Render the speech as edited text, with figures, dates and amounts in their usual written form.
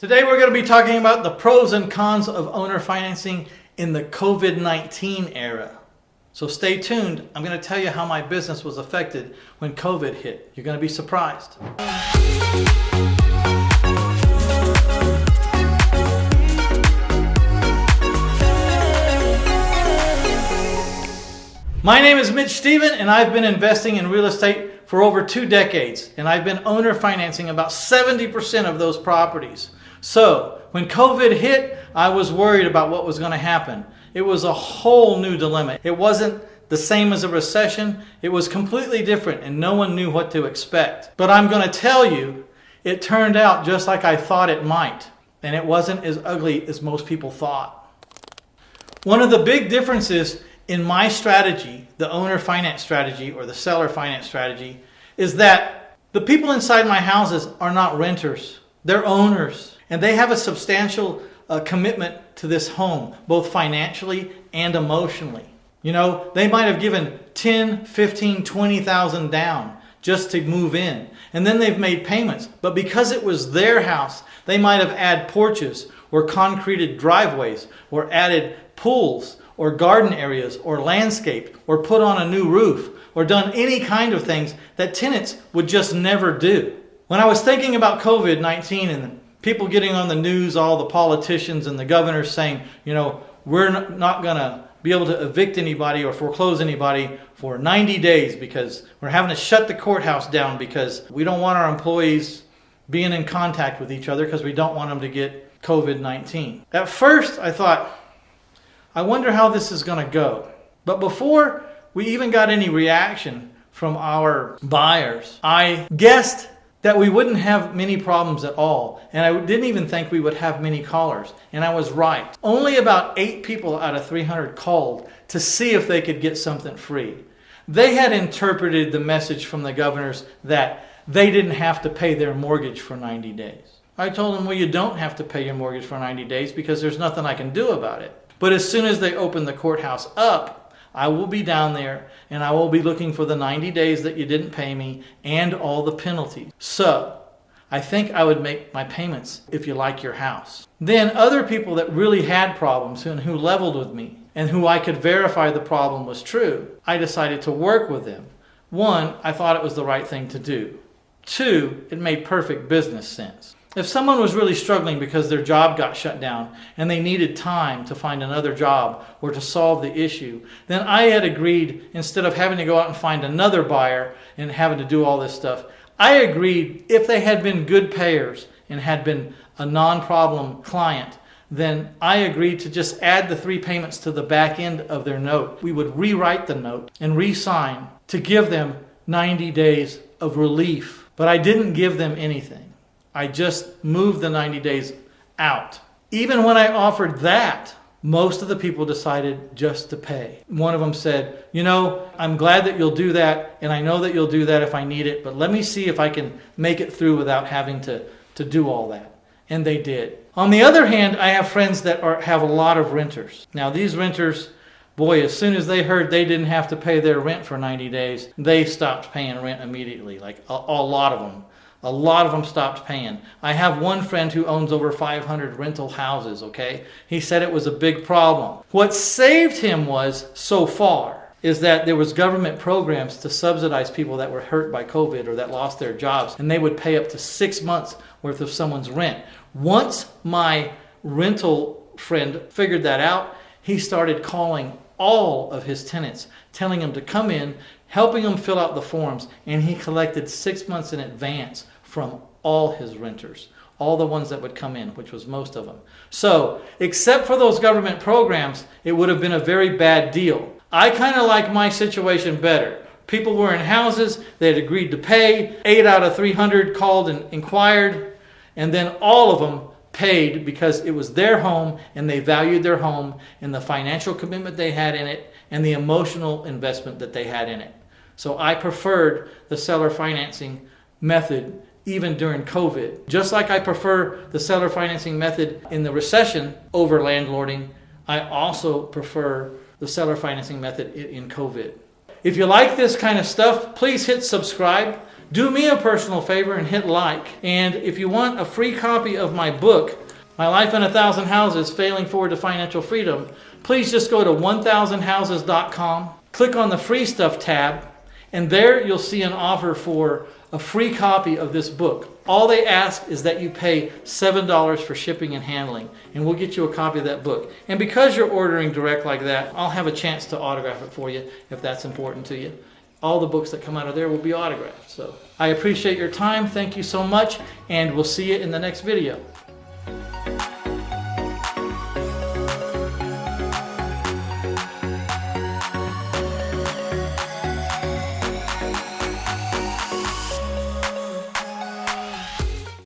Today we're going to be talking about the pros and cons of owner financing in the COVID-19 era. So stay tuned. I'm going to tell you how my business was affected when COVID hit. You're going to be surprised. My name is Mitch Stephen, and I've been investing in real estate for over 2 decades, and I've been owner financing about 70% of those properties. So when COVID hit, I was worried about what was going to happen. It was a whole new dilemma. It wasn't the same as a recession. It was completely different, and no one knew what to expect. But I'm going to tell you, it turned out just like I thought it might, and it wasn't as ugly as most people thought. One of the big differences in my strategy, the owner finance strategy or the seller finance strategy, is that the people inside my houses are not renters. They're owners. And they have a substantial commitment to this home, both financially and emotionally. You know, they might have given 10, 15, 20,000 down just to move in. And then they've made payments. But because it was their house, they might have added porches or concreted driveways or added pools or garden areas or landscape or put on a new roof or done any kind of things that tenants would just never do. When I was thinking about COVID-19 and people getting on the news, all the politicians and the governors saying, you know, we're not going to be able to evict anybody or foreclose anybody for 90 days because we're having to shut the courthouse down because we don't want our employees being in contact with each other because we don't want them to get COVID-19. At first, I thought, I wonder how this is going to go. But before we even got any reaction from our buyers, I guessed that we wouldn't have many problems at all. And I didn't even think we would have many callers. And I was right. Only about 8 people out of 300 called to see if they could get something free. They had interpreted the message from the governors that they didn't have to pay their mortgage for 90 days. I told them, well, you don't have to pay your mortgage for 90 days because there's nothing I can do about it. But as soon as they open the courthouse up, I will be down there and I will be looking for the 90 days that you didn't pay me and all the penalties. So I think I would make my payments if you like your house. Then other people that really had problems and who leveled with me and who I could verify the problem was true, I decided to work with them. 1, I thought it was the right thing to do. 2, it made perfect business sense. If someone was really struggling because their job got shut down and they needed time to find another job or to solve the issue, then I had agreed, instead of having to go out and find another buyer and having to do all this stuff, I agreed if they had been good payers and had been a non-problem client, then I agreed to just add the 3 payments to the back end of their note. We would rewrite the note and re-sign to give them 90 days of relief. But I didn't give them anything. I just moved the 90 days out. Even when I offered that, most of the people decided just to pay. One of them said, you know, I'm glad that you'll do that, and I know that you'll do that if I need it, but let me see if I can make it through without having to do all that. And they did. On the other hand, I have friends that have a lot of renters. Now, these renters, boy, as soon as they heard they didn't have to pay their rent for 90 days, they stopped paying rent immediately, like a lot of them. A lot of them stopped paying. I have one friend who owns over 500 rental houses, okay? He said it was a big problem. What saved him was, so far, is that there was government programs to subsidize people that were hurt by COVID or that lost their jobs, and they would pay up to 6 months worth of someone's rent. Once my rental friend figured that out, he started calling all of his tenants, telling them to come in, helping them fill out the forms, and he collected 6 months in advance from all his renters, all the ones that would come in, which was most of them. So, except for those government programs, it would have been a very bad deal. I kind of like my situation better. People were in houses, they had agreed to pay, 8 out of 300 called and inquired, and then all of them paid because it was their home and they valued their home and the financial commitment they had in it and the emotional investment that they had in it. So I preferred the seller financing method even during COVID. Just like I prefer the seller financing method in the recession over landlording, I also prefer the seller financing method in COVID. If you like this kind of stuff, please hit subscribe. do me a personal favor and hit like. And if you want a free copy of my book, My Life in 1,000 Houses, Failing Forward to Financial Freedom, please just go to 1000houses.com, click on the free stuff tab, and there you'll see an offer for a free copy of this book. All they ask is that you pay $7 for shipping and handling, and we'll get you a copy of that book. And because you're ordering direct like that, I'll have a chance to autograph it for you if that's important to you. All the books that come out of there will be autographed. So I appreciate your time. Thank you so much, and we'll see you in the next video.